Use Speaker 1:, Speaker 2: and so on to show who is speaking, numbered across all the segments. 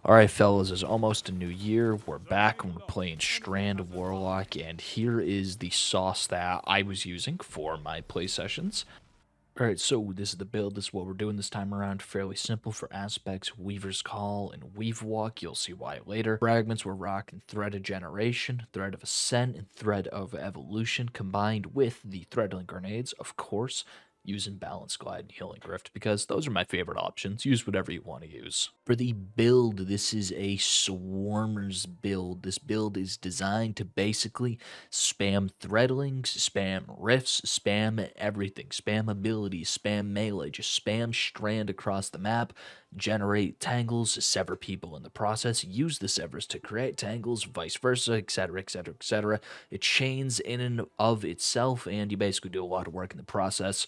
Speaker 1: Alright fellas, it's almost a new year. We're back and we're playing Strand Warlock, and here is the sauce that I was using for my play sessions. Alright, so this is the build, this is what we're doing this time around. Fairly simple for aspects, Weaver's Call and Weave Walk, you'll see why later. Fragments, we're rocking Thread of Generation, Thread of Ascent, and Thread of Evolution, combined with the Threadling Grenades, of course, using Balance Glide and Healing Grift, because those are my favorite options. Use whatever you want to use. For the build, this is a Swarmers build. This build is designed to basically spam Threadlings, spam Rifts, spam everything, spam abilities, spam melee, just spam Strand across the map, generate tangles, sever people in the process, use the severs to create tangles, vice versa, etc, etc, etc. It chains in and of itself, and you basically do a lot of work in the process.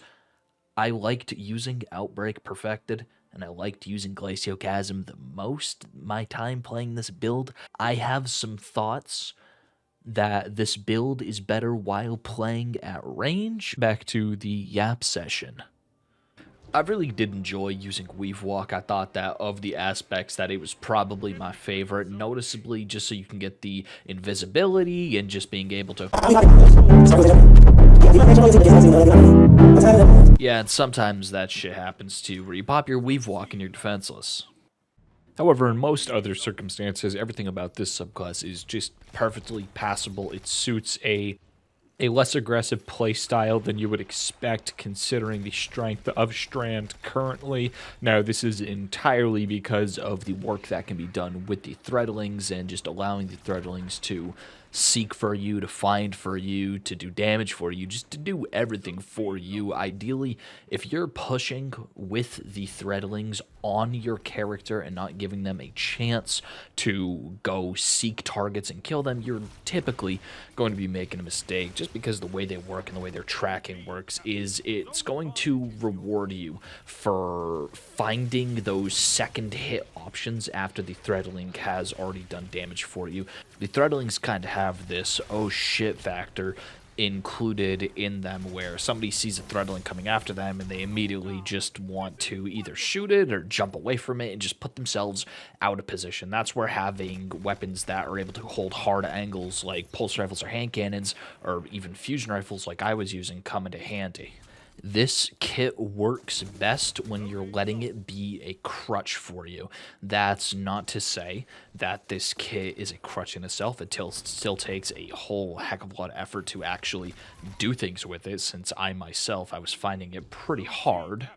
Speaker 1: I liked using Outbreak Perfected, and I liked using Glaciocasm the most my time playing this build. I have some thoughts that this build is better while playing at range. Back to the Yap session. I really did enjoy using Weave Walk. I thought that of the aspects that it was probably my favorite, noticeably just so you can get the invisibility and just being able to... Yeah, and sometimes that shit happens too, where you pop your Weave Walk and you're defenseless. However, in most other circumstances, everything about this subclass is just perfectly passable. It suits a less aggressive playstyle than you would expect considering the strength of Strand currently. Now, this is entirely because of the work that can be done with the Threadlings and just allowing the Threadlings to seek for you, to find for you, to do damage for you, just to do everything for you. Ideally, if you're pushing with the Threadlings on your character and not giving them a chance to go seek targets and kill them, you're typically going to be making a mistake, just because the way they work and the way their tracking works is it's going to reward you for finding those second hit options after the Threadling has already done damage for you. The Threadlings kind of have this oh shit factor included in them, where somebody sees a Threadling coming after them and they immediately just want to either shoot it or jump away from it and just put themselves out of position. That's where having weapons that are able to hold hard angles like pulse rifles or hand cannons, or even fusion rifles like I was using, come into handy. This kit works best when you're letting it be a crutch for you. That's not to say that this kit is a crutch in itself. It still takes a whole heck of a lot of effort to actually do things with it, since I was finding it pretty hard.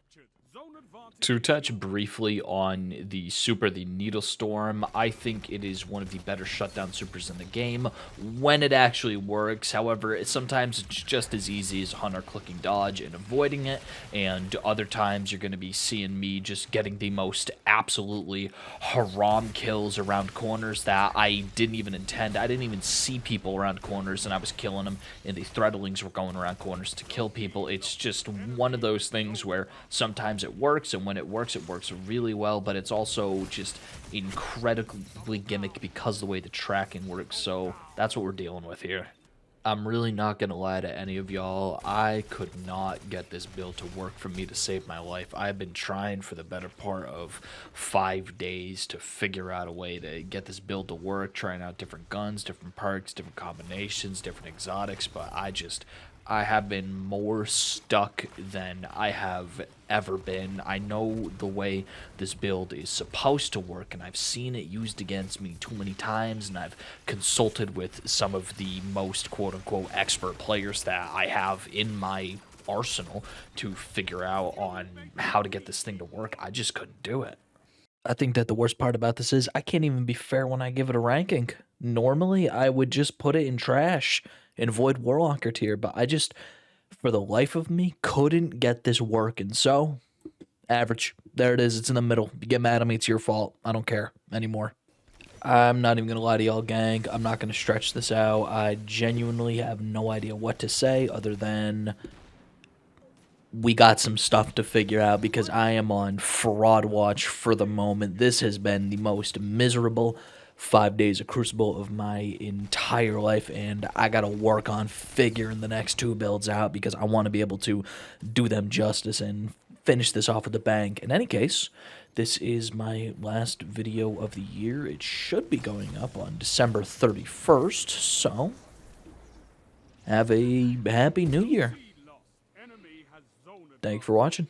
Speaker 1: To touch briefly on the super, the Beetle Storm, I think it is one of the better shutdown supers in the game when it actually works. However, sometimes it's just as easy as hunter clicking dodge and avoiding it, and other times you're going to be seeing me just getting the most absolutely haram kills around corners that I didn't even intend. I didn't even see people around corners, and I was killing them, and the Threadlings were going around corners to kill people. It's just one of those things where sometimes it works, and when it works really well, but it's also just incredibly gimmick because of the way the tracking works, so that's what we're dealing with here. I'm really not gonna lie to any of y'all, I could not get this build to work for me to save my life. I've been trying for the better part of 5 days to figure out a way to get this build to work, trying out different guns, different perks, different combinations, different exotics, but I have been more stuck than I have ever been. I know the way this build is supposed to work, and I've seen it used against me too many times, and I've consulted with some of the most quote-unquote expert players that I have in my arsenal to figure out on how to get this thing to work. I just couldn't do it. I think that the worst part about this is I can't even be fair when I give it a ranking. Normally, I would just put it in trash and avoid Warlocker tier, but I just, for the life of me, couldn't get this working. So, average. There it is. It's in the middle. You get mad at me, it's your fault. I don't care anymore. I'm not even going to lie to y'all, gang. I'm not going to stretch this out. I genuinely have no idea what to say other than we got some stuff to figure out, because I am on fraud watch for the moment. This has been the most miserable 5 days of Crucible of my entire life, and I gotta work on figuring the next 2 builds out, because I want to be able to do them justice and finish this off with a bang. In any case, This is my last video of the year. It should be going up on December 31st, so have a happy new year. Thank you for watching.